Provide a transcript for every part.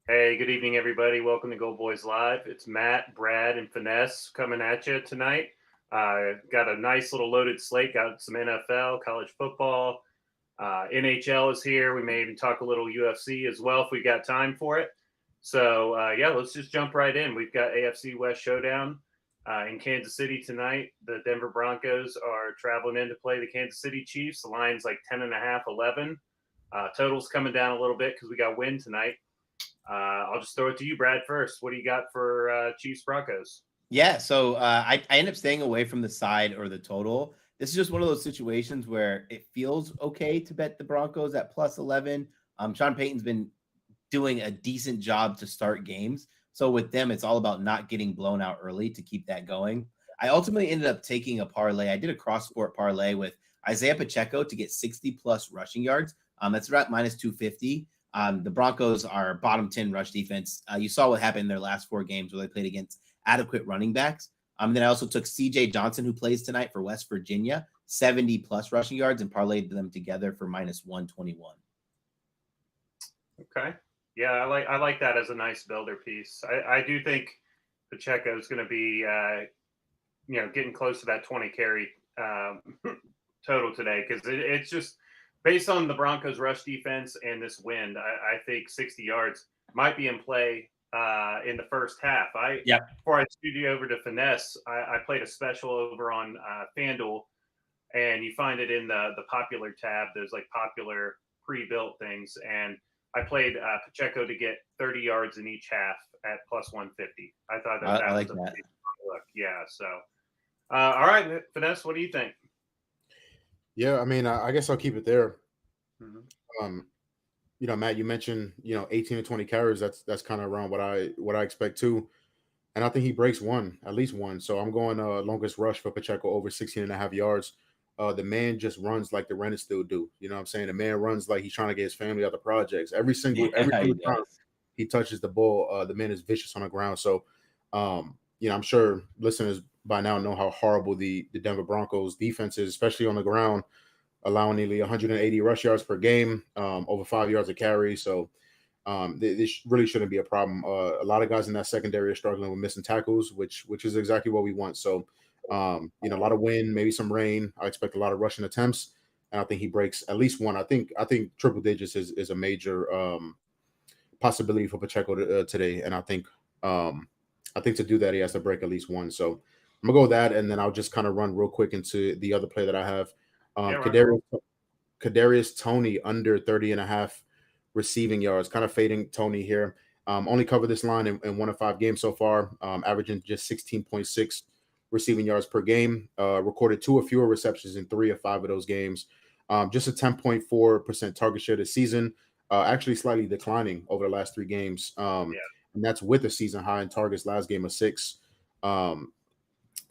Hey, good evening, everybody. Welcome to GoldBoys Live. It's Matt, Brad, and Finesse coming at you tonight. Got a nice little loaded slate. Got some NFL, college football. NHL is here. We may even talk a little UFC as well if we got time for it. So, yeah, let's just jump right in. We've got AFC West Showdown in Kansas City tonight. The Denver Broncos are traveling in to play the Kansas City Chiefs. The line's like 10.5, 11. Total's coming down a little bit because we got wind tonight. I'll just throw it to you, Brad, first. What do you got for Chiefs Broncos? Yeah, so I end up staying away from the side or the total. This is just one of those situations where it feels okay to bet the Broncos at plus 11. Sean Payton's been doing a decent job to start games. So with them, it's all about not getting blown out early to keep that going. I ultimately ended up taking a parlay. I did a cross-sport parlay with Isaiah Pacheco to get 60-plus rushing yards. That's about minus 250. The Broncos are bottom 10 rush defense. You saw what happened in their last 4 games where they played against adequate running backs. Then I also took CJ Johnson, who plays tonight for West Virginia, 70-plus rushing yards, and parlayed them together for minus 121. Okay. Yeah, I like that as a nice builder piece. I do think Pacheco is going to be getting close to that 20 carry total today because it's just based on the Broncos rush defense and this wind. I think 60 yards might be in play in the first half. Before I studio you over to Finesse, I played a special over on FanDuel, and you find it in the popular tab. There's like popular pre-built things, and I played Pacheco to get 30 yards in each half at plus 150. I thought that I was like a that. look. Yeah. So, all right, Finesse, what do you think? Yeah, I mean, I guess I'll keep it there. Mm-hmm. Um, Matt, you mentioned 18 to 20 carries. That's kind of around what I expect too. And I think he breaks one, at least one. So I'm going longest rush for Pacheco over 16 and a half yards. The man just runs like the Rennes still do. You know what I'm saying? The man runs like he's trying to get his family out the projects. Every Yeah, he single time does. he touches the ball, the man is vicious on the ground. So I'm sure listeners by now know how horrible the Denver Broncos defense is, especially on the ground, allowing nearly 180 rush yards per game, over 5 yards a carry. So this really shouldn't be a problem. A lot of guys in that secondary are struggling with missing tackles, which is exactly what we want. So, a lot of wind, maybe some rain. I expect a lot of rushing attempts, and I think he breaks at least one. I think triple digits is a major possibility for Pacheco today, and I think to do that he has to break at least one. So I'm gonna go with that, and then I'll just kind of run real quick into the other play that I have. Yeah, Um, run the roll. Kadarius Toney under 30 and a half receiving yards. Kind of fading Toney here. Only covered this line in 1 of 5 games so far, averaging just 16.6 receiving yards per game. Recorded 2 or fewer receptions in 3 of 5 of those games. Just a 10.4% target share this season. Actually slightly declining over the last 3 games. Yeah. And that's with a season high in targets last game of 6. Um,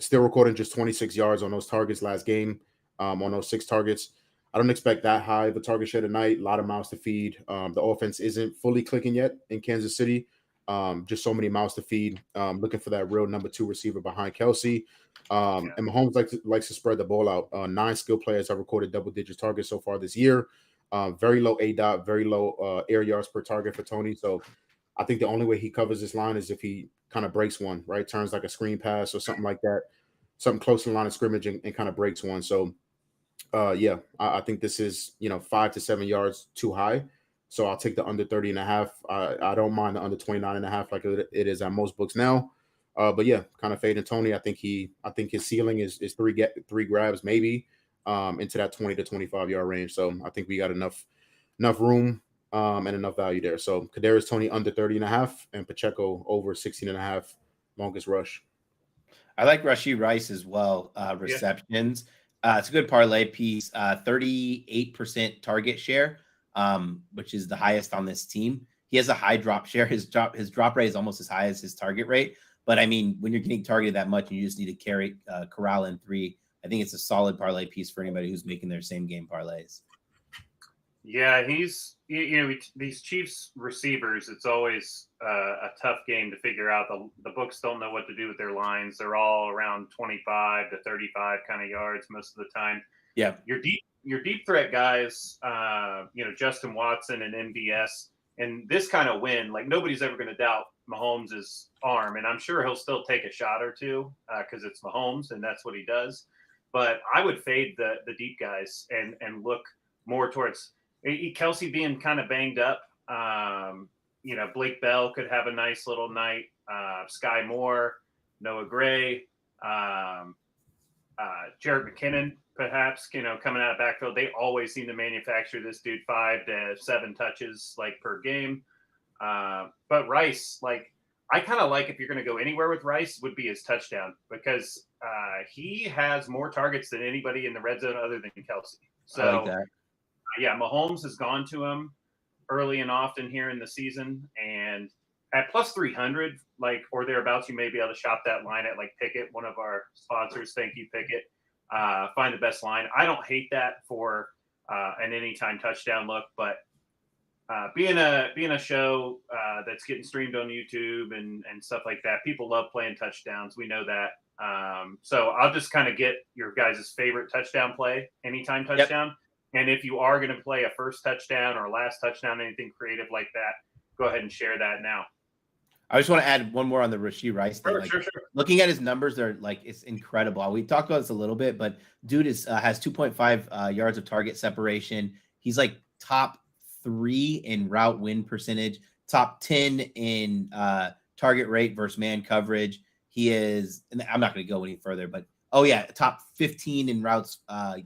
Still recording just 26 yards on those targets last game, on those 6 targets. I don't expect that high of a target share tonight. A lot of mouths to feed. The offense isn't fully clicking yet in Kansas City. Just so many mouths to feed. Looking for that real number 2 receiver behind Kelsey. And Mahomes likes to spread the ball out. 9 skill players have recorded double-digit targets so far this year. Very low ADOT, very low air yards per target for Toney. So I think the only way he covers this line is if he kind of breaks one, right? Turns like a screen pass or something like that, something close to the line of scrimmage and kind of breaks one. So, I think this is, 5 to 7 yards too high. So I'll take the under 30 and a half. I don't mind the under 29 and a half like it is at most books now. But yeah, kind of fading Toney. I think his ceiling is three grabs maybe into that 20 to 25 yard range. So I think we got enough room and enough value there. So Kadarius Toney under 30 and a half and Pacheco over 16 and a half longest rush. I like Rashee Rice as well. Yeah. Receptions. It's a good parlay piece. 38% target share, which is the highest on this team. He has a high drop share. His drop rate is almost as high as his target rate. But I mean, when you're getting targeted that much and you just need to corral in 3, I think it's a solid parlay piece for anybody who's making their same game parlays. Yeah, he's these Chiefs receivers. It's always a tough game to figure out. The books don't know what to do with their lines. They're all around 25 to 35 kind of yards most of the time. Yeah, Your deep threat guys, Justin Watson and MVS. And this kind of win, like nobody's ever going to doubt Mahomes' arm, and I'm sure he'll still take a shot or two because it's Mahomes and that's what he does. But I would fade the deep guys and look more towards Kelsey being kind of banged up. Blake Bell could have a nice little night. Sky Moore, Noah Gray, Jared McKinnon, perhaps, coming out of backfield. They always seem to manufacture this dude 5 to 7 touches like per game. But Rice, like, I kind of like if you're going to go anywhere with Rice would be his touchdown because he has more targets than anybody in the red zone other than Kelsey. So, I like that. Yeah, Mahomes has gone to him early and often here in the season, and at plus 300, like, or thereabouts, you may be able to shop that line at like Pickett, one of our sponsors. Thank you, Pickett. Find the best line. I don't hate that for an anytime touchdown look, but being a show that's getting streamed on YouTube and stuff like that, people love playing touchdowns. We know that. So I'll just kind of get your guys' favorite touchdown play, anytime touchdown. Yep. And if you are going to play a first touchdown or a last touchdown, anything creative like that, go ahead and share that now. I just want to add one more on the Rashee Rice thing. Sure. Looking at his numbers, they're like, it's incredible. We talked about this a little bit, but dude has 2.5 yards of target separation. He's like top 3 in route win percentage, top 10 in target rate versus man coverage. He is, and I'm not going to go any further, but top 15 in routes,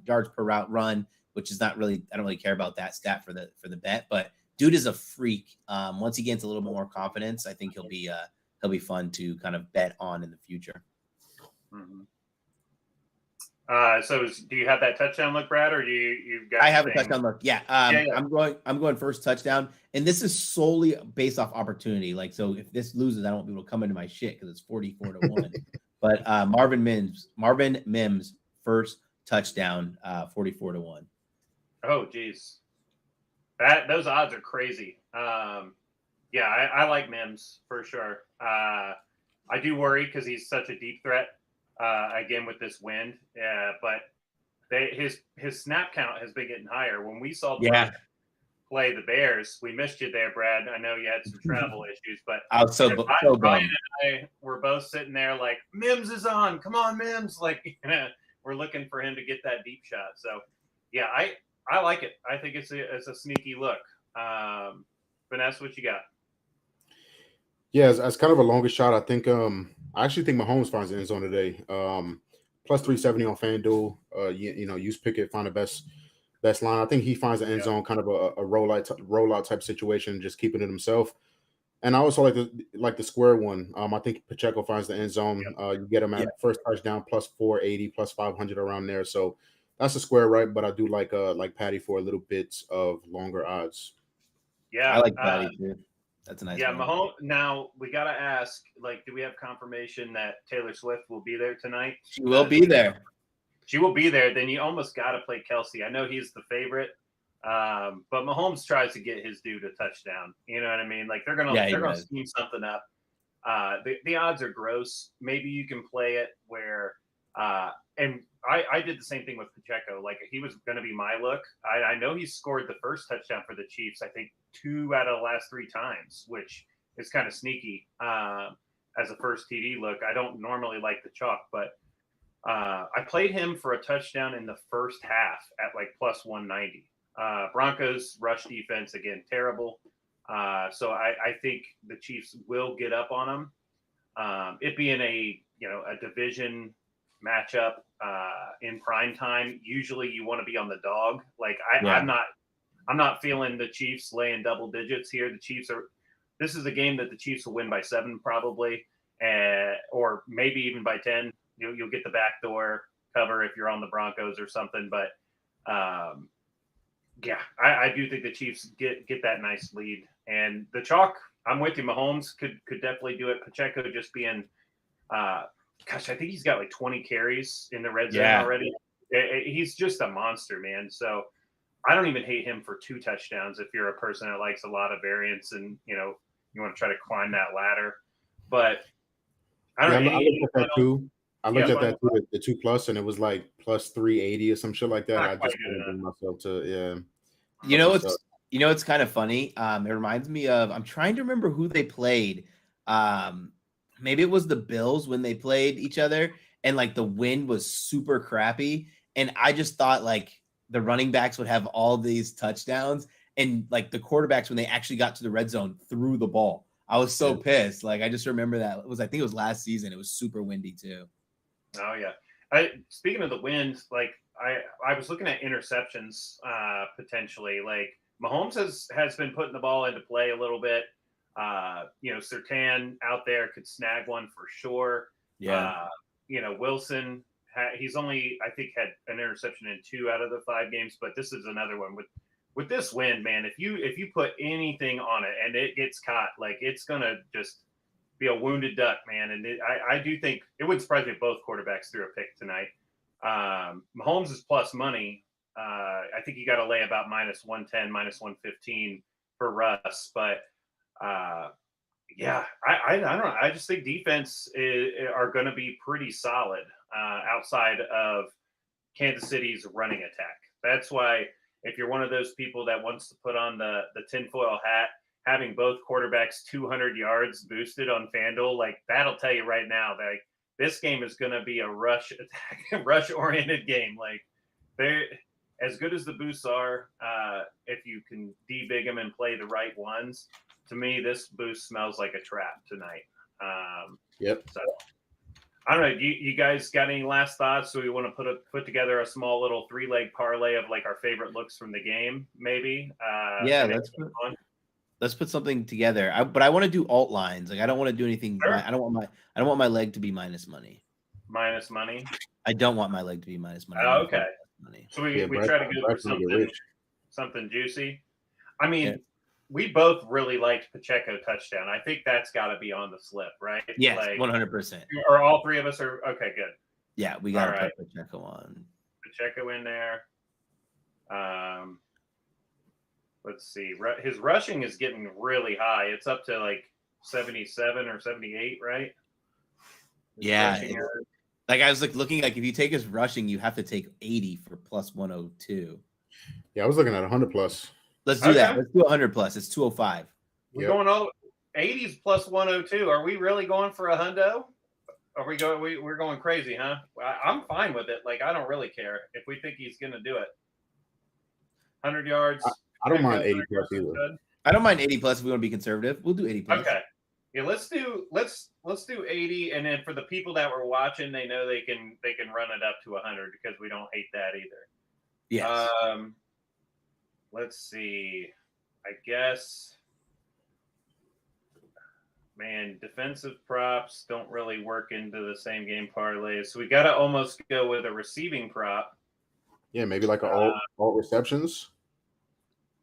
yards per route run, which is not really, I don't really care about that stat for the bet, but dude is a freak. Once he gets a little bit more confidence, I think he'll be fun to kind of bet on in the future. Mm-hmm. So do you have that touchdown look, Brad, or do you've got? I have a touchdown look. Yeah. I'm going first touchdown, and this is solely based off opportunity. Like, so if this loses, I don't want people to come into my shit because it's 44-1. But Marvin Mims first touchdown, 44-1. Oh, geez. Those odds are crazy. I like Mims for sure. I do worry because he's such a deep threat. Again with this wind, but his snap count has been getting higher. When we saw the play the Bears, we missed you there, Brad. I know you had some travel issues, but Brian and I were both sitting there like, Mims is on. Come on, Mims! Like, we're looking for him to get that deep shot. So, yeah, I like it. I think it's a sneaky look. Finesse, what you got? Yeah, as kind of a longer shot, I think I actually think Mahomes finds the end zone today. Plus 370 on FanDuel. Use Pickett, find the best line. I think he finds the end zone, kind of a rollout type situation, just keeping it himself. And I also like the square one. I think Pacheco finds the end zone. You get him at first touchdown plus 480, plus 500 around there. So that's a square, right? But I do like Patty for a little bit of longer odds. Yeah, I like Patty too. That's a nice one. Mahomes. Now we gotta ask, like, do we have confirmation that Taylor Swift will be there tonight? She will be there. She will be there. Then you almost gotta play Kelsey. I know he's the favorite, but Mahomes tries to get his due to touchdown. You know what I mean? Like they're gonna scheme something up. The odds are gross. Maybe you can play it where, and I did the same thing with Pacheco. Like he was going to be my look. I know he scored the first touchdown for the Chiefs, I think 2 out of the last 3 times, which is kind of sneaky as a first TD look. I don't normally like the chalk, but I played him for a touchdown in the first half at like plus 190. Broncos rush defense, again, terrible. So I think the Chiefs will get up on them. It being a division matchup in prime time, usually you want to be on the dog. Like I'm not feeling the Chiefs laying double digits here. This is a game that the Chiefs will win by 7 probably, or maybe even by 10. You'll get the backdoor cover if you're on the Broncos or something. But I do think the Chiefs get that nice lead. And the chalk, I'm with you. Mahomes could definitely do it. Pacheco just being I think he's got like 20 carries in the red zone already. He's just a monster, man. So I don't even hate him for 2 touchdowns if you're a person that likes a lot of variance and, you want to try to climb that ladder. But I don't know. I looked at that too. The 2+, and it was like plus 380 or some shit like that. I just couldn't bring myself to, You know, it's kind of funny. It reminds me of, I'm trying to remember who they played. Maybe it was the Bills when they played each other, and like the wind was super crappy. And I just thought like the running backs would have all these touchdowns, and like the quarterbacks, when they actually got to the red zone, threw the ball. I was so pissed. Like, I just remember that I think it was last season. It was super windy too. Oh yeah. Speaking of the wind, like I was looking at interceptions potentially. Like Mahomes has been putting the ball into play a little bit. Surtain out there could snag one for sure. Yeah. Wilson, he's only, I think, had an interception in 2 out of the 5 games, but this is another one with this wind, man. If you put anything on it and it gets caught, like it's gonna just be a wounded duck, man. And I do think it wouldn't surprise me if both quarterbacks threw a pick tonight. Mahomes is plus money. I think you got to lay about -110, -115 for Russ, but yeah, I don't know. I just think defense are going to be pretty solid outside of Kansas City's running attack. That's why if you're one of those people that wants to put on the tinfoil hat, having both quarterbacks 200 yards boosted on FanDuel, like that'll tell you right now that like, this game is going to be a rush attack, rush oriented game. Like they're as good as the boosts are. If you can de-big them and play the right ones, to me, this boost smells like a trap tonight. Yep. So I don't know. You guys got any last thoughts? So we want to put together a small little 3-leg parlay of like our favorite looks from the game, maybe. Yeah, let's put something together. But I want to do alt lines. Like I don't want to do anything. Sure. I don't want my leg to be minus money. Minus money. I don't want my leg to be minus money. Oh, okay. Money. So we try to go for something juicy. I mean, we both really liked Pacheco touchdown. I think that's got to be on the slip, right? Yes, 100%. Or all 3 of us are okay. Good. Yeah, we got to put Pacheco on. Pacheco in there. Let's see. His rushing is getting really high. It's up to like 77 or 78, right? Yeah. Like I was like looking, like if you take his rushing, you have to take 80 for plus 102. Yeah, I was looking at 100 plus. Let's do that. Let's do 100 plus. It's 205. We're going all 80s plus 102. Are we really going for a hundo? Are we going? We're going crazy, huh? I'm fine with it. Like I don't really care if we think he's going to do it. 100 yards. I don't mind 80 plus either. I don't mind 80 plus if we want to be conservative. We'll do 80 plus. Okay. Yeah, let's do 80, and then for the people that were watching, they know they can run it up to 100 because we don't hate that either. Yes. Let's see. I guess, man, defensive props don't really work into the same game parlays, so we got to almost go with a receiving prop. Yeah, maybe like alt receptions.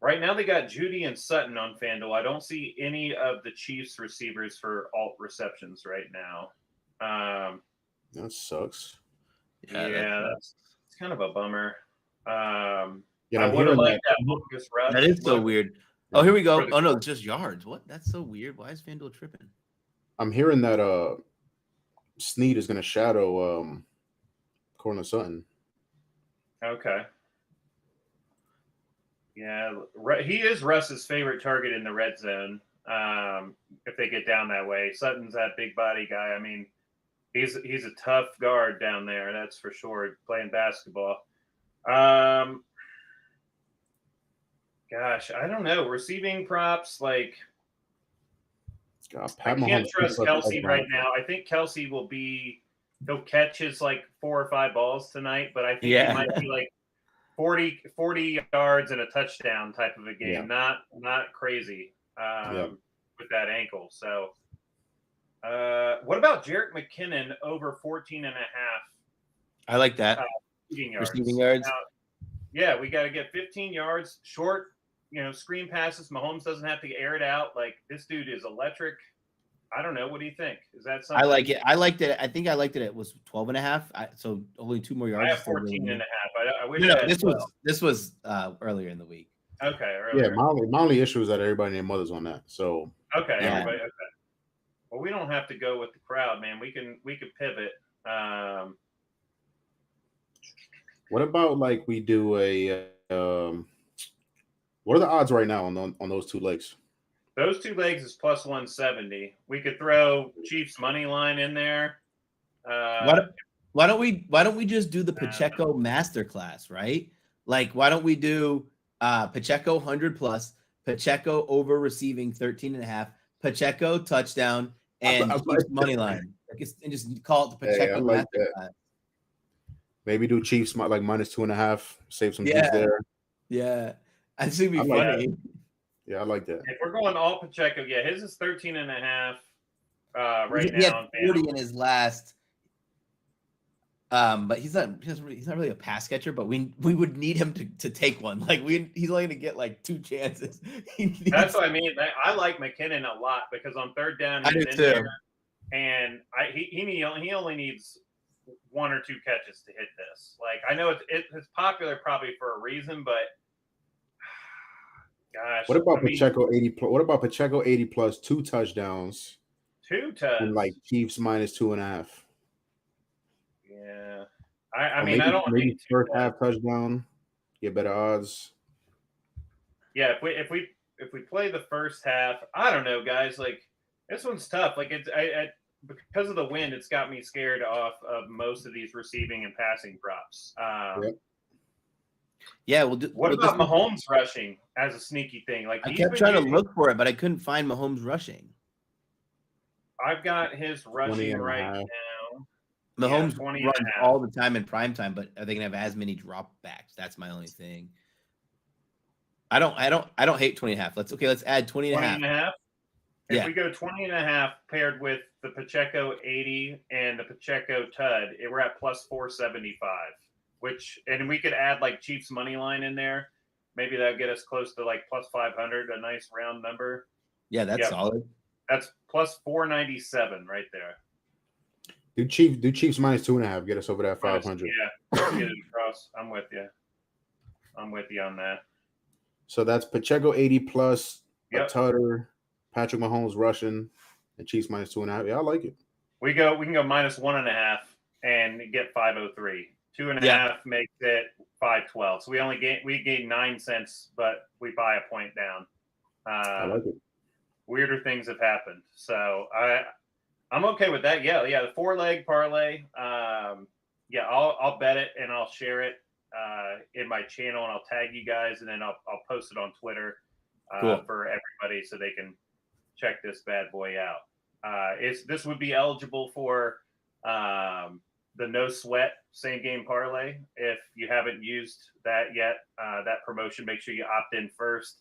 Right now they got Judy and Sutton on FanDuel. I don't see any of the Chiefs receivers for alt receptions right now. That sucks. Yeah, it's kind of a bummer. Yeah, I would have liked that Lucas Rush. That is so weird. Oh, here we go. Oh no, it's just yards. What? That's so weird. Why is FanDuel tripping? I'm hearing that Snead is going to shadow Cortland Sutton. Okay. Yeah, he is Russ's favorite target in the red zone. If they get down that way, Sutton's that big body guy. I mean, he's a tough guard down there. That's for sure. Playing basketball. Gosh, I don't know. Receiving props, like I can't trust Kelsey right now. I think Kelsey he'll catch his like 4 or 5 balls tonight, but I think he might be like 40 yards and a touchdown type of a game. Not crazy with that ankle. So what about Jerick McKinnon over 14.5? I like that. Receiving yards. Yeah, we got to get 15 yards short, screen passes. Mahomes doesn't have to air it out. Like this dude is electric. I don't know. What do you think? Is that something? I like it. I liked it. I think I liked it. It was 12.5. So only 2 more yards. I have 14.5. I wish this was earlier in the week. Okay. Yeah, my only issue is that everybody and their mother's on that. So okay, everybody. Okay. Well, we don't have to go with the crowd, man. We can pivot. What about like we do a What are the odds right now on those two legs? Those two legs is plus 170. We could throw Chiefs money line in there. Why don't we just do the Pacheco masterclass, right? Like, why don't we do Pacheco 100 plus, Pacheco over receiving 13.5, Pacheco touchdown, and Chiefs money line, and just call it the Pacheco masterclass. That. Maybe do Chiefs like minus 2.5, save some juice there. Yeah, I think it'd be funny. Yeah, I like that. If we're going all Pacheco, his is 13.5 right now. He had 40 in his last. But he's not really a pass catcher, but we would need him to take one. Like he's only gonna get like 2 chances. That's what I mean. I like McKinnon a lot because on third down he's in there, and he only needs 1 or 2 catches to hit this. Like I know it's popular probably for a reason, but gosh. What about Pacheco 80? What about Pacheco 80 plus 2 touchdowns? 2 touchdowns. And like Chiefs minus 2.5. Yeah, I mean, I don't maybe first half touchdown, get better odds. Yeah, if we play the first half, I don't know, guys. Like this one's tough. Like it's because of the wind, it's got me scared off of most of these receiving and passing props. Yeah, what about Mahomes rushing as a sneaky thing? Like I kept trying to look for it, but I couldn't find Mahomes rushing. I've got his rushing right now. Mahomes runs all the time in prime time, but are they gonna have as many dropbacks? That's my only thing. I don't hate 20.5. Let's add 20.5. If we go 20.5 paired with the Pacheco 80 and the Pacheco Tud, we're at plus 475. And we could add like Chiefs money line in there. Maybe that'll get us close to like plus 500, a nice round number. Yeah, that's solid. That's plus 497 right there. Do Chiefs minus 2.5, get us over that 500. Yeah, get it across. I'm with you on that. So that's Pacheco 80 plus, yep. Tutter, Patrick Mahomes rushing, and Chiefs minus 2.5. Yeah, I like it. We can go minus 1.5 and get 503. 2.5 makes it 512. So we gain 9 cents, but we buy a point down. I like it. Weirder things have happened. So I'm okay with that. Yeah. The 4-leg parlay. I'll bet it and I'll share it in my channel and I'll tag you guys and then I'll post it on Twitter for everybody so they can check this bad boy out. This would be eligible for the no sweat same game parlay. If you haven't used that yet, that promotion, make sure you opt in first.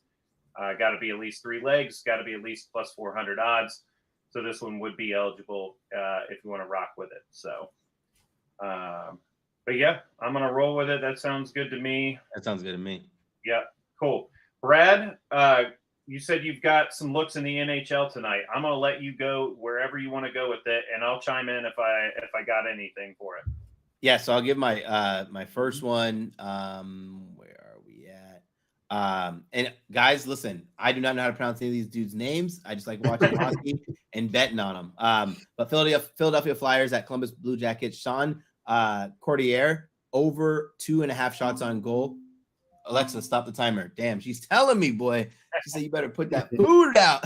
Got to be at least 3 legs. Got to be at least plus 400 odds. So this one would be eligible if you want to rock with it. So, but yeah, I'm going to roll with it. That sounds good to me. Yeah, cool. Brad, you said you've got some looks in the NHL tonight. I'm going to let you go wherever you want to go with it, and I'll chime in if I got anything for it. Yeah, so I'll give my my first one. Where are we at? And guys, listen, I do not know how to pronounce any of these dudes' names. I just like watching hockey and betting on them. But Philadelphia Flyers at Columbus Blue Jackets. Sean Cordier over 2.5 shots on goal. Alexa, stop the timer. Damn, she's telling me, boy. She said you better put that food out.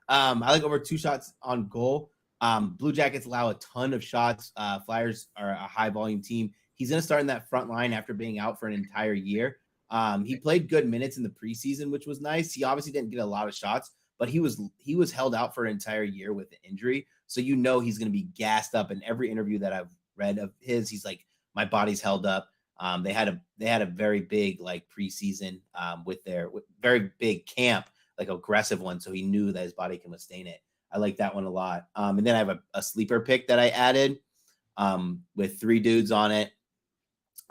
I like over 2 shots on goal. Blue Jackets allow a ton of shots. Flyers are a high volume team. He's going to start in that front line after being out for an entire year. He played good minutes in the preseason, which was nice. He obviously didn't get a lot of shots, but he was held out for an entire year with the injury. So he's going to be gassed up. In every interview that I've read of his, he's like, my body's held up. They had a very big like preseason with very big camp, like aggressive one. So he knew that his body can withstand it. I like that one a lot. And then I have a sleeper pick that I added with 3 dudes on it.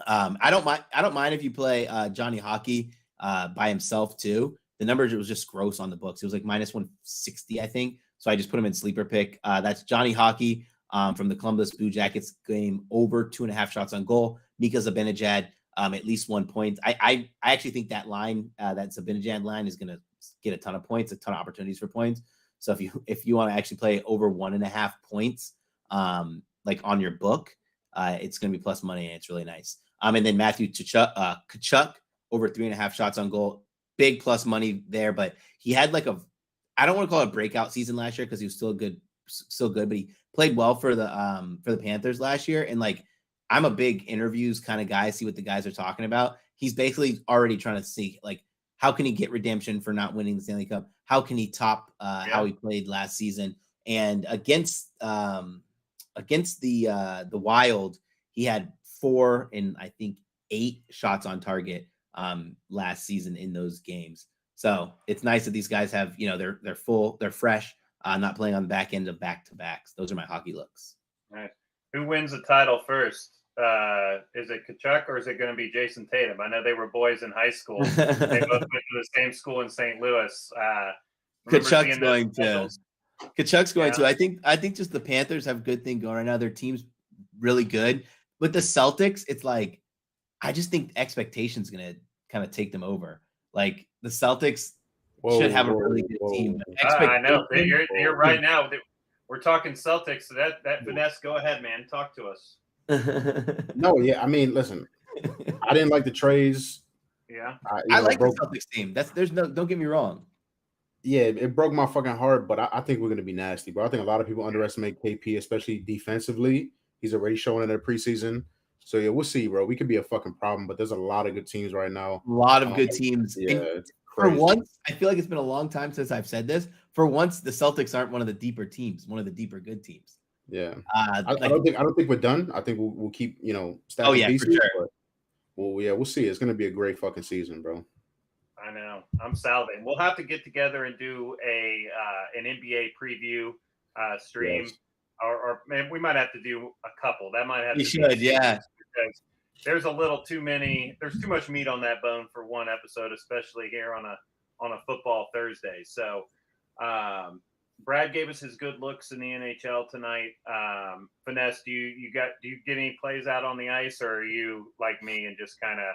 I don't mind if you play Johnny Hockey by himself too. The numbers, it was just gross on the books. It was like minus 160, I think. So I just put him in sleeper pick. That's Johnny Hockey from the Columbus Blue Jackets game, over 2.5 shots on goal. Mika Zibanejad, at least 1 point. I actually think that line, that Zibanejad line, is going to get a ton of points, a ton of opportunities for points. So if you want to actually play over 1.5 points, like on your book, it's going to be plus money and it's really nice. And then Matthew Tkachuk over 3.5 shots on goal. big plus money there, but he had like I don't want to call it a breakout season last year because he was still good, but he played well for the Panthers last year. And like, I'm a big interviews kind of guy, see what the guys are talking about. He's basically already trying to see like, how can he get redemption for not winning the Stanley Cup? How can he top how he played last season? And against the Wild, he had 4 and I think 8 shots on target last season in those games. So it's nice that these guys have, they're full, they're fresh, not playing on the back end of back-to-backs. Those are my hockey looks. All right. Who wins the title first? Is it Tkachuk or is it going to be Jason Tatum? I know they were boys in high school. They both went to the same school in St. Louis. Tkachuk's going to. Tkachuk's going to. I think just the Panthers have a good thing going right now. Their team's really good. With the Celtics, it's like I just think expectations going to kind of take them over. Like the Celtics should have a really good team. I know you're right now. We're talking Celtics. So that finesse. Go ahead, man. Talk to us. No, yeah. I mean, listen. I didn't like the trades. Yeah, I like the Celtics team. Don't get me wrong. Yeah, it broke my fucking heart, but I think we're gonna be nasty, bro. I think a lot of people underestimate KP, especially defensively. He's already showing it in the preseason. So yeah, we'll see, bro. We could be a fucking problem, but there's a lot of good teams right now. A lot of good teams. Yeah, it's for once, I feel like it's been a long time since I've said this. For once, the Celtics aren't one of the deeper teams, one of the deeper good teams. Yeah, I don't think we're done. I think we'll keep stacking pieces. For sure. But, we'll see. It's gonna be a great fucking season, bro. I know. I'm salivating. We'll have to get together and do an NBA preview stream, or maybe we might have to do a couple. That might have. Because there's a little too many. There's too much meat on that bone for one episode, especially here on a football Thursday. So, Brad gave us his good looks in the NHL tonight. Finesse, do you get any plays out on the ice, or are you like me and just kind of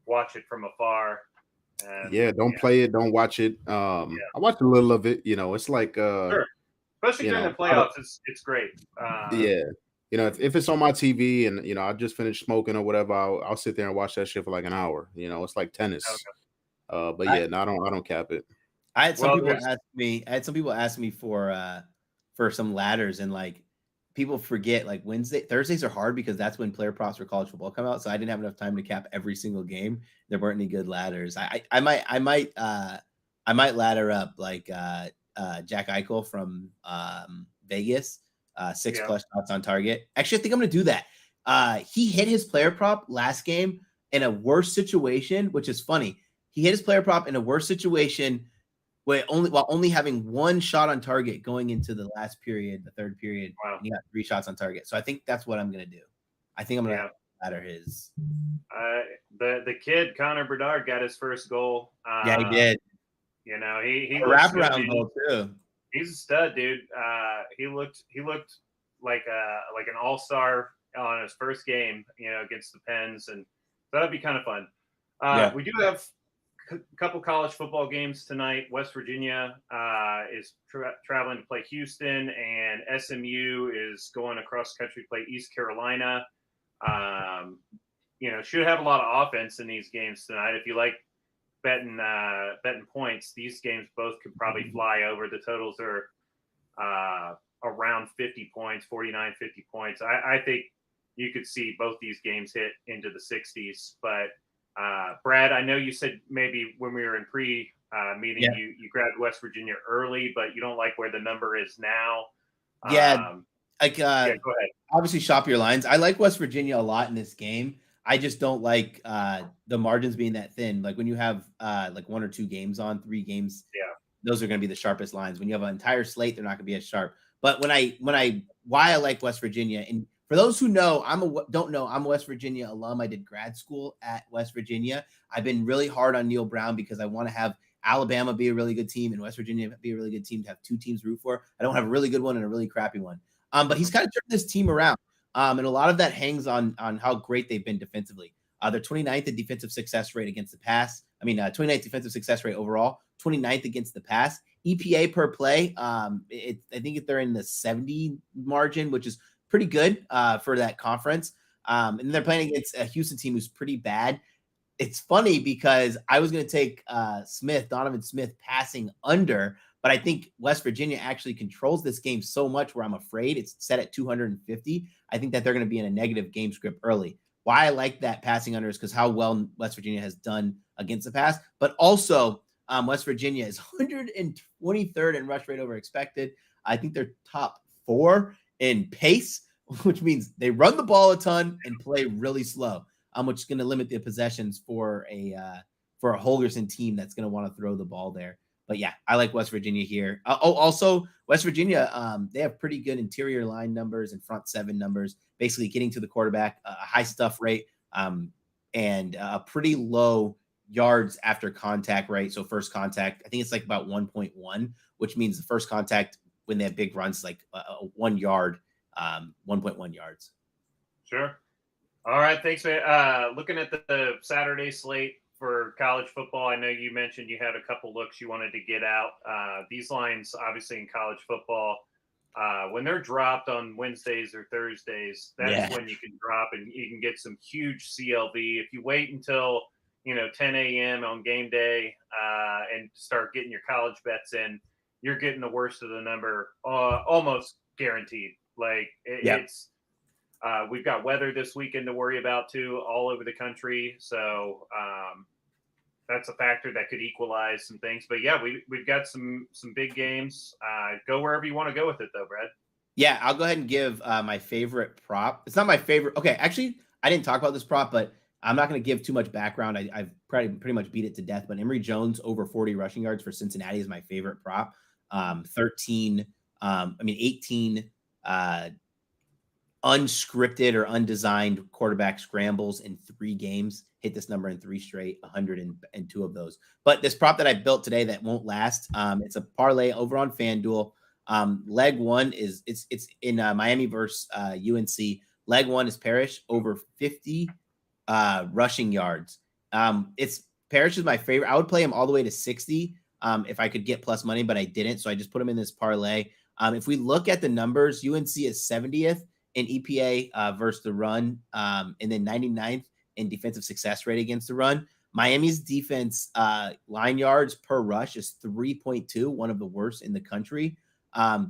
watch it from afar? Don't play it, don't watch it. I watched a little of it. It's like sure. Especially during the playoffs, it's great. If it's on my TV and I just finished smoking or whatever, I'll sit there and watch that shit for like an hour. It's like tennis. Okay. I don't cap it. I had some people ask me for some ladders, and like people forget like Thursdays are hard because that's when player props for college football come out. So I didn't have enough time to cap every single game. There weren't any good ladders. I might ladder up like Jack Eichel from Vegas, 6+ shots on target. Actually, I think I'm gonna do that. He hit his player prop last game in a worse situation, which is funny. He hit his player prop in a worse situation while only having 1 shot on target going into the last period, the third period. Wow. He got 3 shots on target. So I think that's what I'm going to do. I think I'm going to ladder his. The kid, Connor Bedard, got his first goal. He did. He a wraparound goal too. He's a stud, dude. He looked like an all-star on his first game, against the Pens, and that'd be kind of fun. We do have a couple college football games tonight. West Virginia is traveling to play Houston, and SMU is going across country to play East Carolina. Should have a lot of offense in these games tonight. If you like betting points, these games both could probably fly over. The totals are around 50 points, 49, 50 points. I think you could see both these games hit into the 60s, but Brad, I know you said maybe when we were in pre-meeting, you grabbed West Virginia early, but you don't like where the number is now. Go ahead. Obviously, shop your lines. I like West Virginia a lot in this game. I just don't like the margins being that thin. Like when you have like 1 or 2 games on, 3 games, those are going to be the sharpest lines. When you have an entire slate, they're not going to be as sharp. But why I like West Virginia, and for those who know, I'm a West Virginia alum. I did grad school at West Virginia. I've been really hard on Neil Brown because I want to have Alabama be a really good team and West Virginia be a really good team to have 2 teams to root for. I don't have a really good one and a really crappy one. But he's kind of turned this team around. And a lot of that hangs on how great they've been defensively. They're 29th in defensive success rate against the pass. 29th defensive success rate overall, 29th against the pass. EPA per play, I think they're in the 70 margin, which is pretty good for that conference. And they're playing against a Houston team who's pretty bad. it's funny because I was going to take Donovan Smith passing under, but I think West Virginia actually controls this game so much where I'm afraid it's set at 250. I think that they're going to be in a negative game script early. Why I like that passing under is because how well West Virginia has done against the pass, but also West Virginia is 123rd in rush rate over expected. I think they're top 4 in pace, which means they run the ball a ton and play really slow, which is going to limit the possessions for a Holgorsen team that's going to want to throw the ball there. But yeah, I like West Virginia here. Also West Virginia, they have pretty good interior line numbers and front 7 numbers, basically getting to the quarterback, a high stuff rate, and a pretty low yards after contact rate. So first contact, I think it's like about 1.1, which means the first contact when they have big runs, like 1 yard, 1.1 yards. Sure. All right. Thanks, man. Looking at the Saturday slate for college football, I know you mentioned you had a couple looks you wanted to get out. These lines, obviously in college football, when they're dropped on Wednesdays or Thursdays, that's when you can drop and you can get some huge CLV. If you wait until 10 a.m. on game day and start getting your college bets in, you're getting the worst of the number almost guaranteed. Like it's we've got weather this weekend to worry about too, all over the country. So that's a factor that could equalize some things. But yeah, we've got some big games. Go wherever you want to go with it though, Brad. Yeah, I'll go ahead and give my favorite prop. It's not my favorite. Okay, actually, I didn't talk about this prop, but I'm not going to give too much background. I've pretty much beat it to death. But Emory Jones over 40 rushing yards for Cincinnati is my favorite prop. 18 unscripted or undesigned quarterback scrambles in 3 games. Hit this number in 3 straight, 102 of those. But this prop that I built today that won't last, it's a parlay over on FanDuel. Leg 1 is it's in Miami versus UNC. Leg 1 is Parrish over 50 rushing yards. It's Parrish is my favorite. I would play him all the way to 60 if I could get plus money, but I didn't. So I just put him in this parlay. If we look at the numbers, UNC is 70th in EPA versus the run, and then 99th in defensive success rate against the run. Miami's defense line yards per rush is 3.2, one of the worst in the country.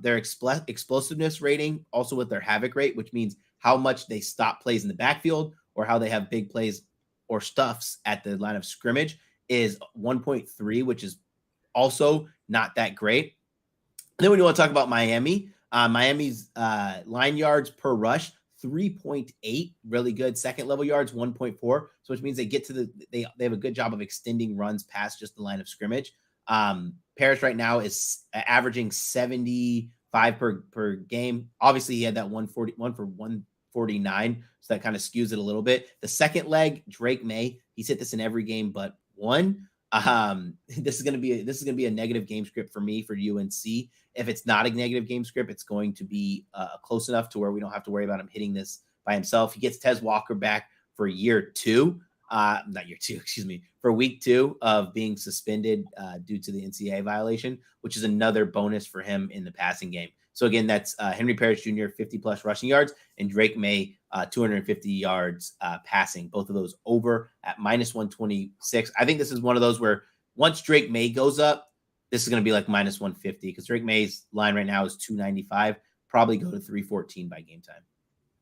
Their explosiveness rating, also with their havoc rate, which means how much they stop plays in the backfield or how they have big plays or stuffs at the line of scrimmage, is 1.3, which is also not that great. And then when you want to talk about Miami, Miami's line yards per rush, 3.8, really good. Second level yards, 1.4. So which means they get to they have a good job of extending runs past just the line of scrimmage. Parrish right now is averaging 75 per game. Obviously, he had that 141 for 149, so that kind of skews it a little bit. The second leg, Drake May, he's hit this in every game but one. This is going to be a negative game script for me for UNC. If it's not a negative game script, it's going to be close enough to where we don't have to worry about him hitting this by himself. He gets Tez Walker back for for week 2 of being suspended due to the NCAA violation, which is another bonus for him in the passing game. So again, that's Henry Parrish Jr., 50 plus rushing yards, and Drake May, 250 yards passing. Both of those over at minus 126. I think this is one of those where once Drake May goes up, this is going to be like minus 150 because Drake May's line right now is 295. Probably go to 314 by game time.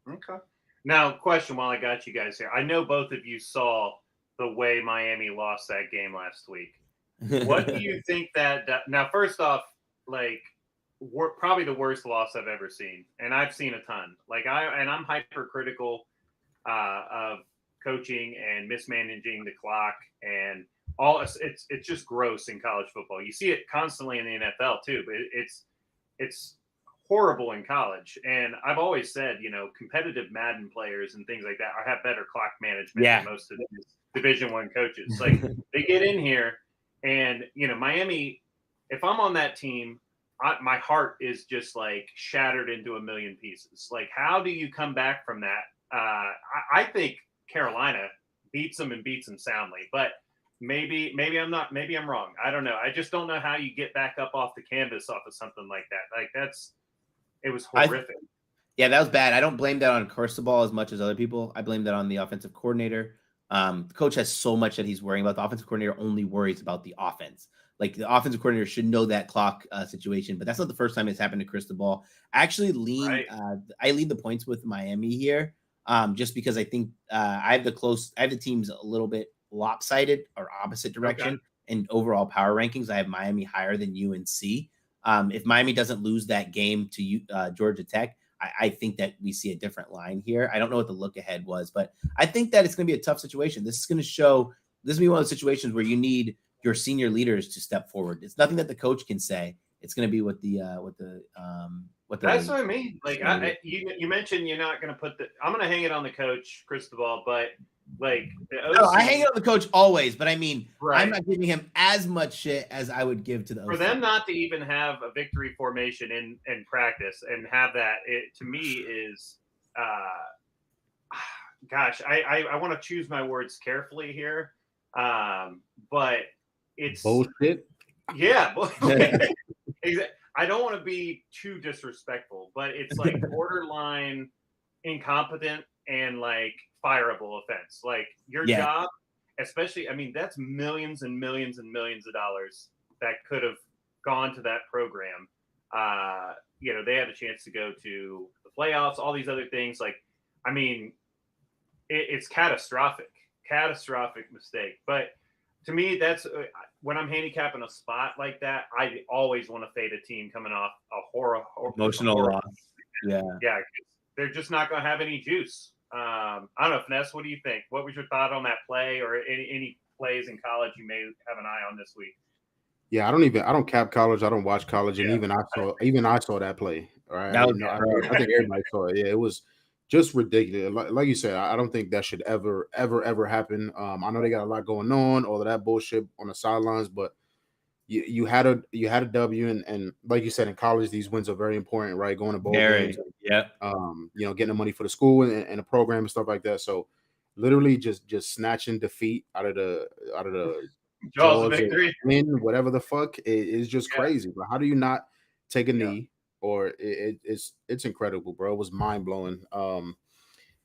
Okay. Now, question while I got you guys here. I know both of you saw the way Miami lost that game last week. What do you think that now, first off, like, probably the worst loss I've ever seen, and I've seen a ton. Like I'm hypercritical of coaching and mismanaging the clock and all. It's just gross in college football. You see it constantly in the NFL too, but it's horrible in college. And I've always said, competitive Madden players and things like that have better clock management than most of these Division I coaches. Like they get in here, and Miami. If I'm on that team, my heart is just like shattered into a million pieces. Like, how do you come back from that? I think Carolina beats them and beats them soundly, but maybe I'm not. Maybe I'm wrong. I don't know. I just don't know how you get back up off the canvas off of something like that. Like it was horrific. Yeah, that was bad. I don't blame that on Cristobal as much as other people. I blame that on the offensive coordinator. The coach has so much that he's worrying about. The offensive coordinator only worries about the offense. Like the offensive coordinator should know that clock situation, but that's not the first time it's happened to Cristobal. I actually I lean the points with Miami here, just because I think I have the teams a little bit lopsided or opposite direction in overall power rankings. I have Miami higher than UNC. If Miami doesn't lose that game to Georgia Tech, I think that we see a different line here. I don't know what the look ahead was, but I think that it's going to be a tough situation. This is going to be one of those situations where you need your senior leaders to step forward. It's nothing that the coach can say. It's going to be what that's what I mean. Like you mentioned, you're not going to I'm going to hang it on the coach Cristobal, but like the OC, I hang it on the coach always, but I mean, I'm not giving him as much shit as I would give to the OC. For them not to even have a victory formation in practice and have that, it to me is, gosh, I want to choose my words carefully here, but it's bullshit. Yeah, I don't want to be too disrespectful, but it's like borderline incompetent and like fireable offense. Like your job, especially, I mean, that's millions and millions and millions of dollars that could have gone to that program. They had a chance to go to the playoffs, all these other things. Like, I mean, it's catastrophic mistake. But to me, that's when I'm handicapping a spot like that, I always want to fade a team coming off a emotional loss. Yeah. They're just not going to have any juice. I don't know, Finesse, what do you think? What was your thought on that play or any plays in college you may have an eye on this week? Yeah, I don't cap college. I don't watch college, and even I saw that play. Right, I think everybody saw it. Yeah, it was just ridiculous. Like you said, I don't think that should ever happen. I know they got a lot going on, all of that bullshit on the sidelines, but you had a W, and like you said, in college, these wins are very important, right? Going to bowl games, getting the money for the school and the program and stuff like that. So, literally, just snatching defeat out of the jaws of victory, whatever the fuck, is just crazy. But how do you not take a knee? Or it's incredible, bro. It was mind blowing.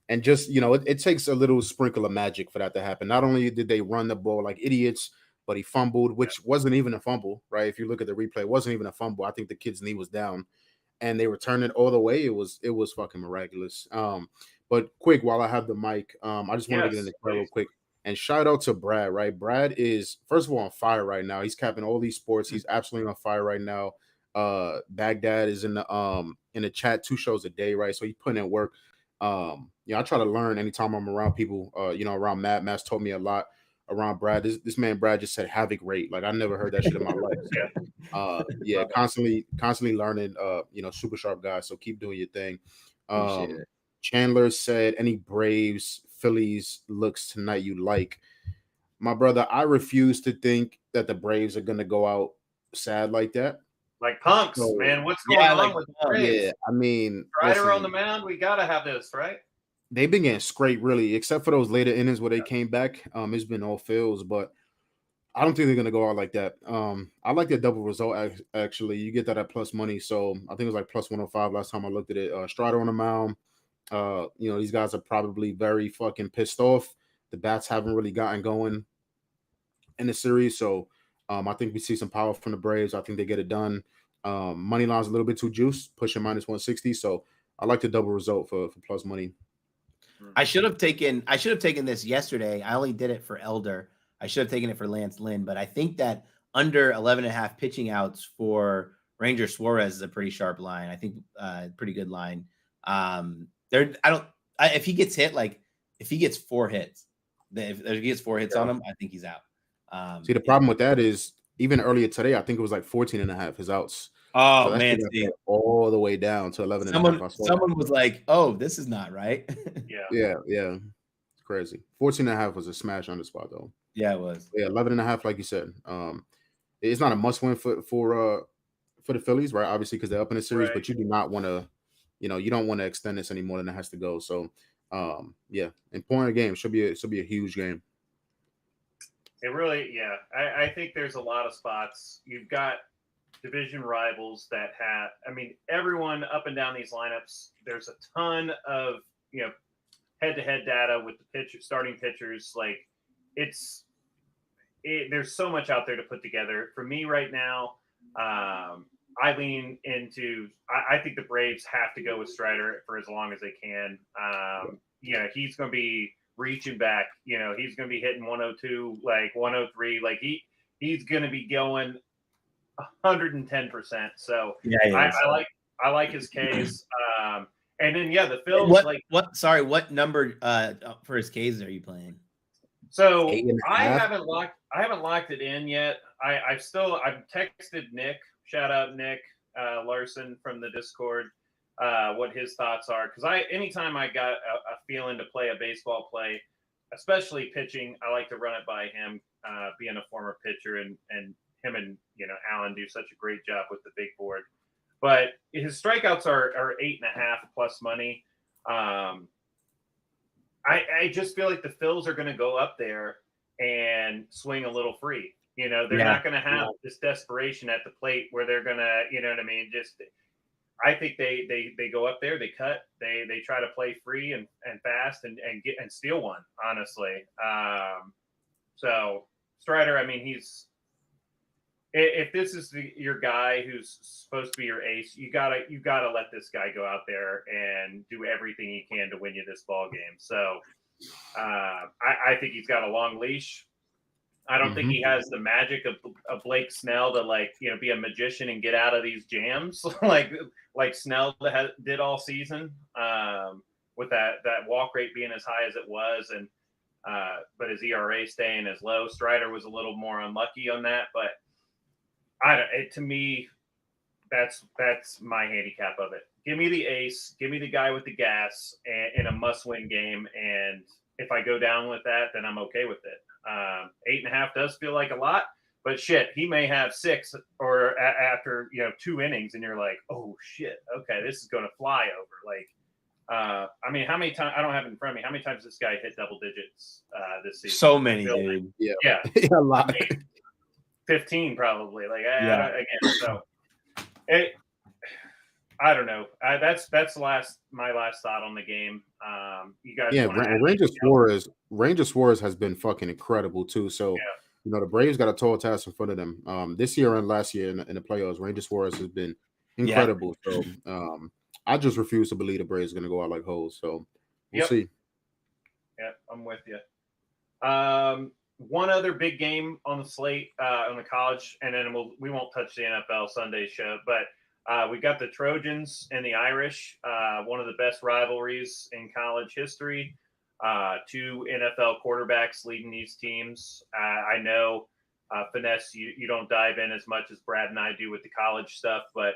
And just it takes a little sprinkle of magic for that to happen. Not only did they run the ball like idiots, but he fumbled, which wasn't even a fumble, right? If you look at the replay, it wasn't even a fumble. I think the kid's knee was down, and they returned it all the way. It was fucking miraculous. But quick, while I have the mic, I just want to get in the play real quick and shout out to Brad. Right, Brad is first of all on fire right now. He's capping all these sports. He's absolutely on fire right now. Baghdad is in the chat 2 shows a day, right? So he's putting in work. I try to learn anytime I'm around people, around Matt. Matt's told me a lot around Brad. This man Brad just said havoc rate. Like I never heard that shit in my life. Constantly learning, super sharp guy. So keep doing your thing. Chandler said, any Braves Phillies looks tonight you like? My brother, I refuse to think that the Braves are gonna go out sad like that. Like punks, man. What's going on with the Braves? Yeah, I mean, Strider on the mound. We gotta have this, right? They've been getting scraped, really, except for those later innings where they came back. It's been all fields, but I don't think they're gonna go out like that. I like that double result. Actually, you get that at plus money, so I think it was like plus 105 last time I looked at it. Strider on the mound. These guys are probably very fucking pissed off. The bats haven't really gotten going in the series, so. I think we see some power from the Braves. I think they get it done. Money line's a little bit too juiced, pushing minus 160. So I like the double result for plus money. I should have taken this yesterday. I only did it for Elder. I should have taken it for Lance Lynn, but I think that under 11.5 pitching outs for Ranger Suarez is a pretty sharp line. I think pretty good line. If he gets hit, like if he gets 4 hits, if he gets 4 hits on him, I think he's out. See, the problem with that is even earlier today, I think it was like 14.5 his outs. Oh, so man. All the way down to 11.5. Someone was like, oh, this is not right. Yeah. It's crazy. 14.5 was a smash on the spot, though. Yeah, it was. Yeah, 11.5, like you said. It's not a must win for the Phillies, right? Obviously, because they're up in the series, but you do not want to, you don't want to extend this any more than it has to go. So, important game. Should be a huge game. It really, I think there's a lot of spots. You've got division rivals that everyone up and down these lineups. There's a ton of, head-to-head data with the starting pitchers, like there's so much out there to put together. For me right now, I lean into. I think the Braves have to go with Strider for as long as they can. He's going to be reaching back. He's going to be hitting 102, like 103. Like he's going to be going 110%. So yeah, I like his case. And then the Phils. What number for his cases are you playing? So I haven't locked it in yet. I've texted Nick. Shout out Nick Larson from the Discord. What his thoughts are, because anytime I got a feeling to play a baseball play, especially pitching, I like to run it by him, being a former pitcher, and him and Alan do such a great job with the big board. But his strikeouts are 8.5 plus money. I just feel like the Phils are going to go up there and swing a little free. They're not going to have this desperation at the plate where they're going to, I think they go up there, they cut, they try to play free and fast and get and steal one, honestly. So Strider, I mean, if this is your guy who's supposed to be your ace, you gotta let this guy go out there and do everything he can to win you this ball game. So I think he's got a long leash. I don't think he has the magic of Blake Snell to be a magician and get out of these jams like Snell did all season, with that walk rate being as high as it was, and but his ERA staying as low. Strider was a little more unlucky on that, but to me, that's my handicap of it. Give me the ace, give me the guy with the gas in a must-win game, and if I go down with that, then I'm okay with it. 8.5 does feel like a lot, but shit, he may have 6 or after 2 innings, and you're like, oh shit, okay, this is going to fly over. I mean, how many times? I don't have it in front of me. How many times this guy hit double digits this season? So many, dude. Yeah, a lot. 15 probably. So I don't know. That's my last thought on the game. You guys, Ranger Suarez has been fucking incredible too. So the Braves got a tall task in front of them. This year and last year in the playoffs, Ranger Suarez has been incredible. So I just refuse to believe the Braves are going to go out like hoes. So we'll see. Yeah, I'm with you. One other big game on the slate on the college, and then we won't touch the NFL Sunday show, but we got the Trojans and the Irish, one of the best rivalries in college history. 2 NFL quarterbacks leading these teams. I know, Finesse, you don't dive in as much as Brad and I do with the college stuff, but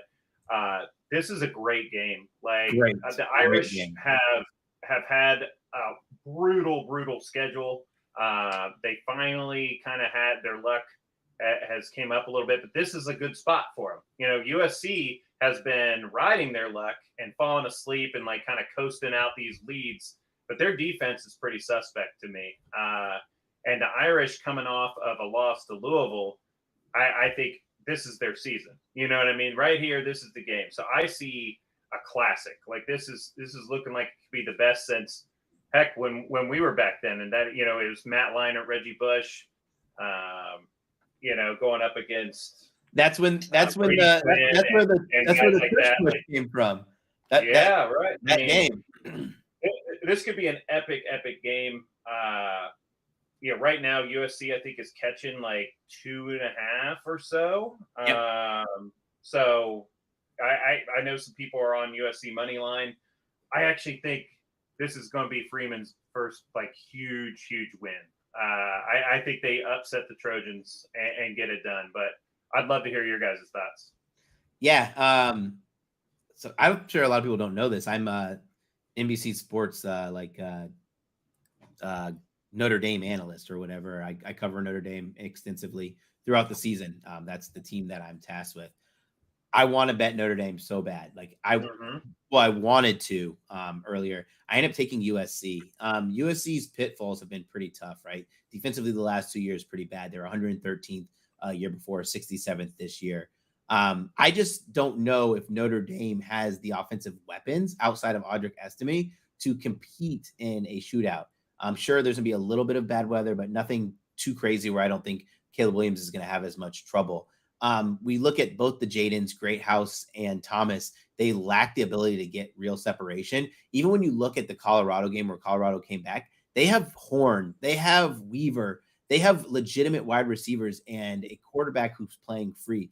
this is a great game. The Irish have had a brutal schedule. They finally kind of had their luck has came up a little bit, but this is a good spot for them. USC has been riding their luck and falling asleep and kind of coasting out these leads, but their defense is pretty suspect to me. And the Irish coming off of a loss to Louisville, I think this is their season. You know what I mean? Right here, this is the game. So I see a classic. This is looking like it could be the best since heck when we were back then, and that it was Matt Leinart, Reggie Bush, going up against. That's where the Church push came from. Right. That game. This could be an epic game. Right now USC I think is catching 2.5 or so. So I know some people are on USC money line. I actually think this is going to be Freeman's first huge win. I think they upset the Trojans and get it done, but I'd love to hear your guys' thoughts. Yeah. So I'm sure a lot of people don't know this. I'm NBC Sports Notre Dame analyst or whatever. I cover Notre Dame extensively throughout the season. That's the team that I'm tasked with. I want to bet Notre Dame so bad. I wanted to earlier. I ended up taking USC. USC's pitfalls have been pretty tough, right? Defensively, the last 2 years, pretty bad. They're 113th year before, 67th this year. I just don't know if Notre Dame has the offensive weapons outside of Audric Estime to compete in a shootout. I'm sure there's going to be a little bit of bad weather, but nothing too crazy where I don't think Caleb Williams is going to have as much trouble. We look at both the Jadens, Greathouse and Thomas. They lack the ability to get real separation. Even when you look at the Colorado game where Colorado came back, they have Horn, they have Weaver, they have legitimate wide receivers and a quarterback who's playing free.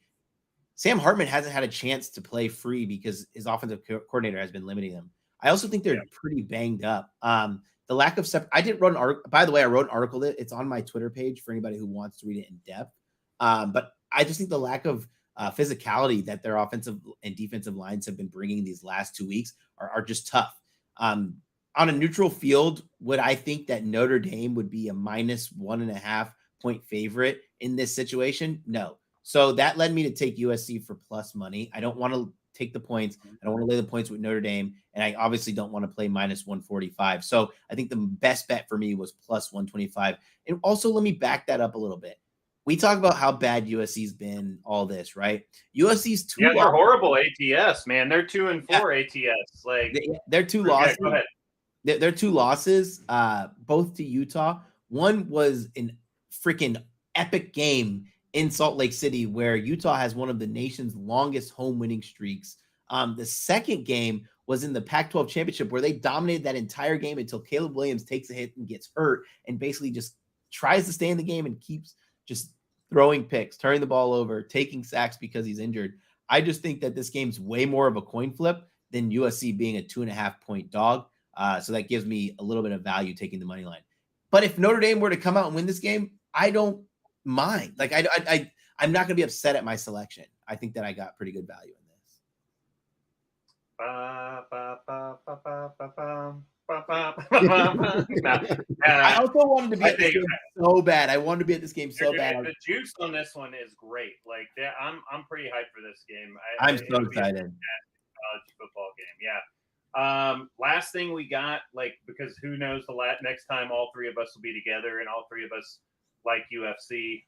Sam Hartman hasn't had a chance to play free because his offensive coordinator has been limiting them. I also think they're pretty banged up. The lack of I didn't write an article. By the way, I wrote an article. It's on my Twitter page for anybody who wants to read it in depth. But I just think the lack of physicality that their offensive and defensive lines have been bringing these last 2 weeks are just tough. On a neutral field, would I think that Notre Dame would be a -1.5 point favorite in this situation? No. So that led me to take USC for plus money. I don't want to take the points. I don't want to lay the points with Notre Dame. And I obviously don't want to play -145. So I think the best bet for me was plus 125. And also let me back that up a little bit. We talk about how bad USC's been, all this, right? USC's two. Yeah, they're horrible ATS, man. They're 2-4 ATS. Like they're two losses. Go ahead. They're two losses, both to Utah. One was an freaking epic game in Salt Lake City where Utah has one of the nation's longest home winning streaks. The second game was in the Pac-12 championship where they dominated that entire game until Caleb Williams takes a hit and gets hurt and basically just tries to stay in the game and keeps just throwing picks, turning the ball over, taking sacks because he's injured. I just think that this game's way more of a coin flip than USC being a 2.5 point dog. So that gives me a little bit of value taking the money line. But if Notre Dame were to come out and win this game, I don't mind. Like I'm not going to be upset at my selection. I think that I got pretty good value in this. I also wanted to be at this game so bad. I wanted to be at this game so bad. The juice on this one is great. Like I'm pretty hyped for this game. I'm so excited. College football game. Yeah. Last thing we got, like, because who knows next time all three of us will be together and all three of us like UFC.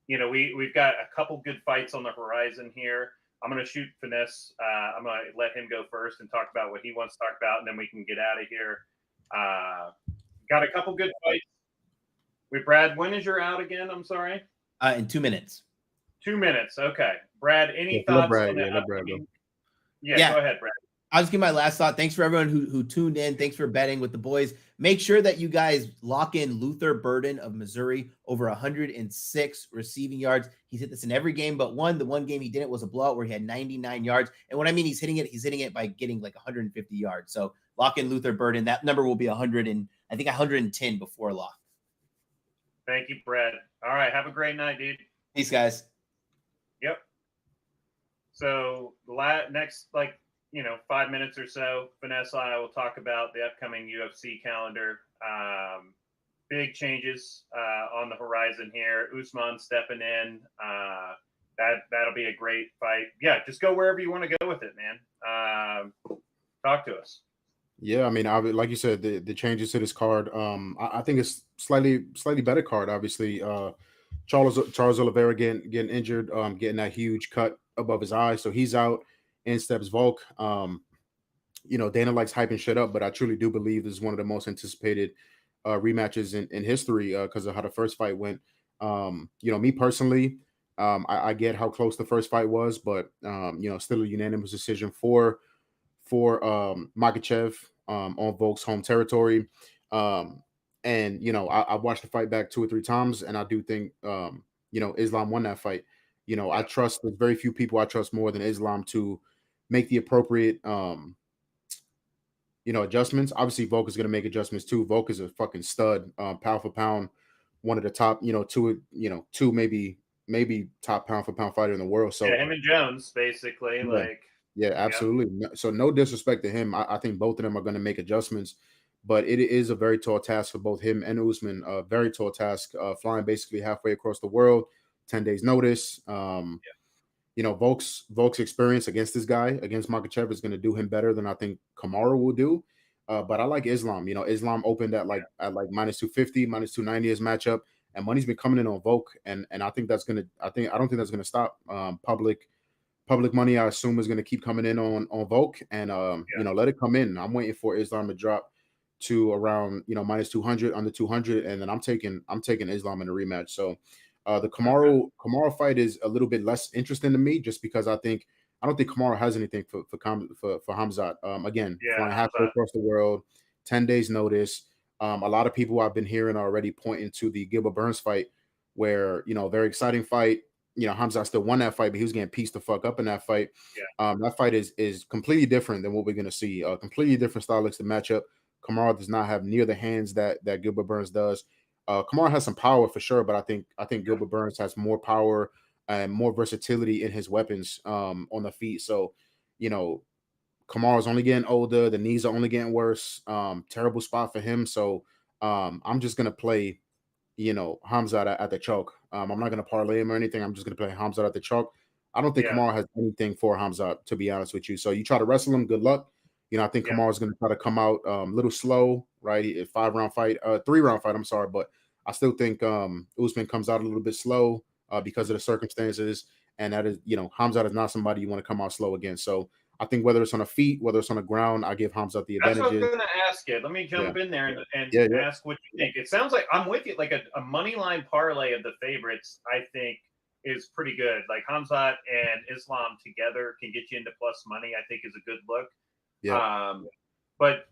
We've got a couple good fights on the horizon here. I'm going to shoot Finesse. I'm going to let him go first and talk about what he wants to talk about, and then we can get out of here. Got a couple good fights. Brad, when is your out again? I'm sorry. In 2 minutes. 2 minutes. Okay. Brad, any thoughts on that? Yeah, go ahead, Brad. I'll just give my last thought. Thanks for everyone who tuned in. Thanks for betting with the boys. Make sure that you guys lock in Luther Burden of Missouri over 106 receiving yards. He's hit this in every game but one. The one game he didn't was a blowout where he had 99 yards. And when I mean he's hitting it by getting like 150 yards. So lock in Luther Burden. That number will be 110 before lock. Thank you, Brad. All right. Have a great night, dude. Peace, guys. Yep. So next, 5 minutes or so, Vanessa and I will talk about the upcoming UFC calendar. Big changes on the horizon here. Usman stepping in. That'll be a great fight. Yeah, just go wherever you want to go with it, man. Talk to us. Yeah, I mean, like you said, the changes to this card. I think it's slightly better card. Obviously, Charles Oliveira getting injured, getting that huge cut above his eye, so he's out. In steps Volk. Dana likes hyping shit up, but I truly do believe this is one of the most anticipated rematches in history because of how the first fight went. Me personally, I get how close the first fight was, but still a unanimous decision for Makhachev on Volk's home territory. I watched the fight back 2 or 3 times, and I do think Islam won that fight. I trust there's very few people I trust more than Islam to make the appropriate adjustments. Obviously Volk is going to make adjustments too. Volk is a fucking stud, pound for pound, one of the top, two maybe top pound for pound fighter in the world. So him and Jones basically. Absolutely. Yeah. So no disrespect to him. I think both of them are going to make adjustments, but it is a very tall task for both him and Usman. A very tall task, flying basically halfway across the world, 10 days notice. Volk's experience against this guy, against Makhachev, is going to do him better than I think Kamaru will do. But I like Islam. Islam opened at -250, -290 his matchup, and money's been coming in on Volk, and I think I don't think that's going to stop public public money, I assume, is going to keep coming in on Volk, and let it come in. I'm waiting for Islam to drop to around minus 200, under 200, and then I'm taking Islam in the rematch. So the Kamaru fight is a little bit less interesting to me, just because I don't think Kamaru has anything for Hamzat. Again, flying halfway across the world, 10 days notice. A lot of people I've been hearing already pointing to the Gilbert Burns fight, where very exciting fight. Hamzat still won that fight, but he was getting pieced the fuck up in that fight. That fight is completely different than what we're going to see. Completely different stylistic matchup. Kamaru does not have near the hands that Gilbert Burns does. Kamaru has some power for sure, but I think Gilbert Burns has more power and more versatility in his weapons on the feet. So, Kamaru's only getting older. The knees are only getting worse. Terrible spot for him. So I'm just gonna play, Hamzat at the choke. I'm not gonna parlay him or anything. I'm just gonna play Hamzat at the choke. I don't think Kamaru has anything for Hamzat, to be honest with you. So you try to wrestle him, good luck. I think Kamaru's gonna try to come out a little slow, right? A 3-round fight. I'm sorry, but I still think Usman comes out a little bit slow because of the circumstances, and that is, Hamzat is not somebody you want to come out slow against. So I think whether it's on the feet, whether it's on the ground, I give Hamzat the advantages. That's what I was going to ask you. Let me jump in there and ask what you think. It sounds like I'm with you. Like a money line parlay of the favorites, I think, is pretty good. Like Hamzat and Islam together can get you into plus money, I think, is a good look. Yeah. But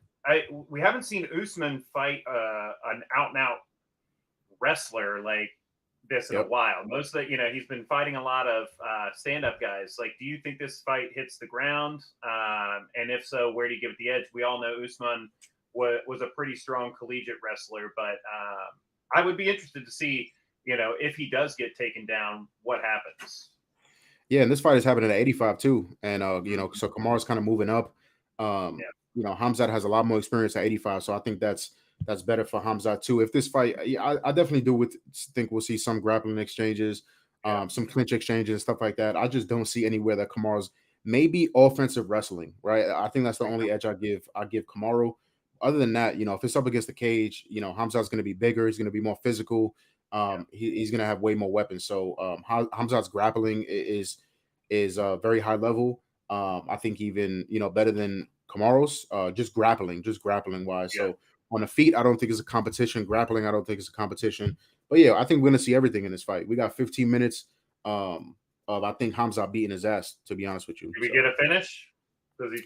we haven't seen Usman fight an out-and-out wrestler like this in a while. Most of the, he's been fighting a lot of stand-up guys. Like, do you think this fight hits the ground? And if so, where do you give it the edge? We all know Usman was a pretty strong collegiate wrestler, but I would be interested to see, if he does get taken down, what happens. Yeah, and this fight is happening at 85 too, and so Kamaru's kind of moving up. Hamzat has a lot more experience at 85, so I think that's better for Hamzat too. If this fight, I definitely think we'll see some grappling exchanges, some clinch exchanges and stuff like that. I just don't see anywhere that Kamaru's maybe offensive wrestling, right? I think that's the only edge I give Kamaru. Other than that, if it's up against the cage, Hamzat's going to be bigger. He's going to be more physical. He's going to have way more weapons. So Hamzat's grappling is very high level. I think even better than Kamaru's, just grappling wise. So on the feet, I don't think it's a competition. Grappling, I don't think it's a competition. But yeah, I think we're gonna see everything in this fight. We got 15 minutes of I think Hamzat beating his ass, to be honest with you. Did we get a finish? Does he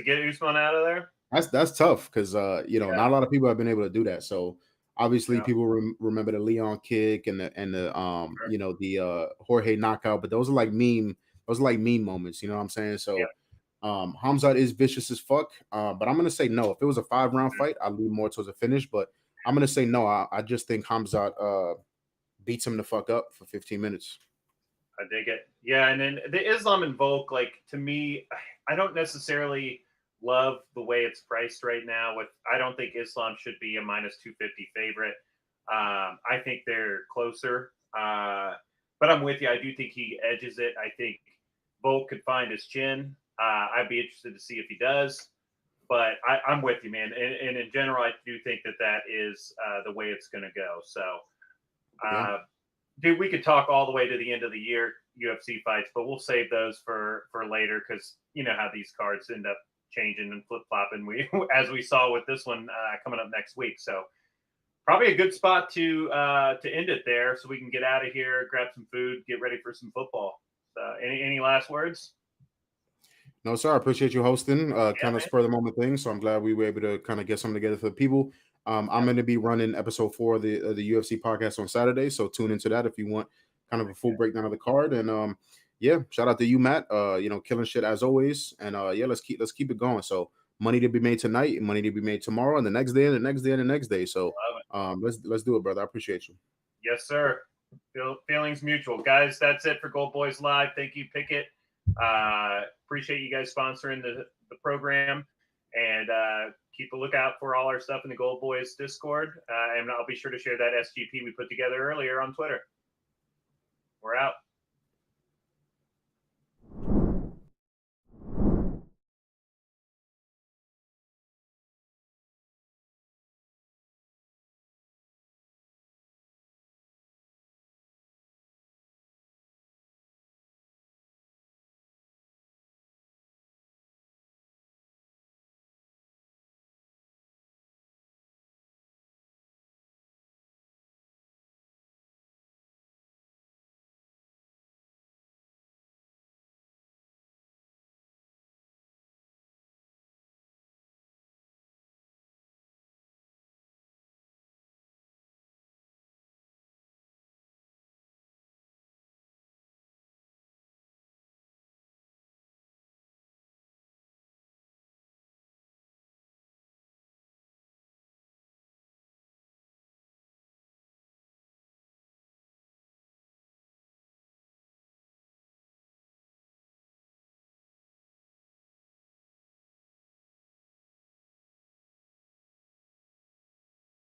get Usman out of there? That's tough because not a lot of people have been able to do that. So obviously people remember the Leon kick and the Jorge knockout, but those are like meme moments, you know what I'm saying? So Hamzat is vicious as fuck, but I'm gonna say no. If it was a 5-round fight, I'd lean more towards a finish, but I'm gonna say no. I just think Hamzat beats him the fuck up for 15 minutes. I dig it. Yeah, and then the Islam and Volk, like, to me, I don't necessarily love the way it's priced right now. I don't think Islam should be a minus 250 favorite. I think they're closer, but I'm with you. I do think he edges it. I think Volk could find his chin. I'd be interested to see if he does, but I'm with you, man. And in general, I do think that is the way it's going to go. So, dude, we could talk all the way to the end of the year UFC fights, but we'll save those for later because you know how these cards end up changing and flip flopping. As we saw with this one coming up next week. So probably a good spot to end it there, so we can get out of here, grab some food, get ready for some football. Any last words? No, sir. I appreciate you hosting. Kind of spur the moment thing. So I'm glad we were able to kind of get something together for the people. I'm going to be running episode 4 of the UFC podcast on Saturday. So tune into that if you want kind of a full breakdown of the card. And shout out to you, Matt. Killing shit as always. And let's keep it going. So money to be made tonight and money to be made tomorrow and the next day and the next day and the next day. So let's do it, brother. I appreciate you. Yes, sir. Feelings mutual. Guys, that's it for GoldBoys Live. Thank you, Pickett. Appreciate you guys sponsoring the program, and keep a lookout for all our stuff in the GoldBoys Discord, and I'll be sure to share that SGP we put together earlier on Twitter. We're out.